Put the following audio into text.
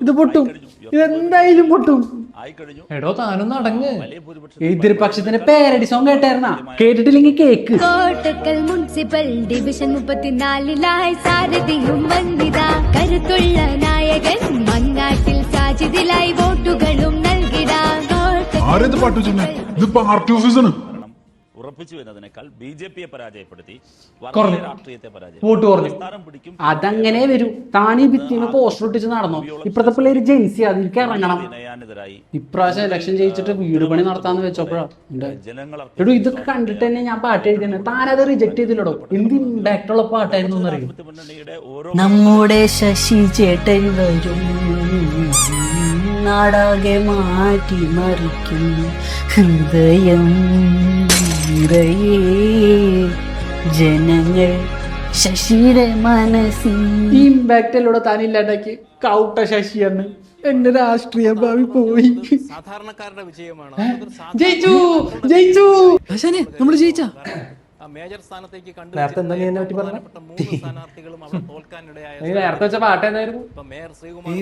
ഇത് പൊട്ടും, ഇതെന്തായാലും പൊട്ടും. എടോ താനൊന്നും അടങ്ങ്. എതിർപക്ഷത്തിന്റെ പേരടി സോങ് കേട്ടായിരുന്നാ? കേട്ടിട്ടില്ലെങ്കിൽ കേക്ക്. കോട്ടക്കൽ മുനിസിപ്പൽ ഡിവിഷൻ 34 സാരഥിയും വന്നിതാ കരുത്തുള്ള നായകൻ മങ്ങാട്ടിൽ സാജിദിലായി വോട്ടുകളും നൽകിടാ. ഉറപ്പിച്ചു എന്നതിനേക്കാൾ ബിജെപിയെ പരാജയപ്പെടുത്തി രാഷ്ട്രീയത്തെ പരാജയപ്പെടുത്തി അതങ്ങനെ വരും. താനീ ഭിത്തിമ പോസ്റ്റർ ഒട്ടിച്ച് നടന്നു. ഇപ്പഴത്തെ പിള്ളേര് ജെൻസി അതിലേക്ക് ഇറങ്ങണം. ഇപ്രാവശ്യം ഇലക്ഷൻ ജയിച്ചിട്ട് വീട് പണി നടത്താന്ന് വെച്ചപ്പോഴാണ് ഇതൊക്കെ കണ്ടിട്ട് തന്നെ ഞാൻ പാട്ട് എഴുതിയത്. താനത് റിജക്ട് ചെയ്തില്ലടോ. എന്ത് ഇമ്പാക്ട് ഉള്ള പാട്ടായിരുന്നു എന്നറിയും. നമ്മുടെ ശശി ചേട്ടൻ വരും, നാടാകെ മാറ്റി മറിക്കും, ഹൃദയം ജനങ്ങൾ ശശിയുടെ മനസ്സിൽ. ഈ ഇമ്പാക്ട് അല്ലോടെ താൻ ഇല്ലാണ്ടാക്കി കൗട്ട ശശിയെന്ന്. എന്റെ രാഷ്ട്രീയ ഭാവി പോയി. സാധാരണക്കാരുടെ വിജയമാണ്. ജയിച്ചു, ജയിച്ചു. നമ്മൾ ജയിച്ച മേജർ സ്ഥാനത്തേക്ക് നേരത്തെ എന്താ എന്നെ പറ്റി പറഞ്ഞ? സ്ഥാനാർത്ഥികളും അവിടെ തോൽക്കാനിടയായ നേരത്തെ വെച്ച പാട്ട് എന്തായിരുന്നു? മേയർ ശ്രീകുമാർ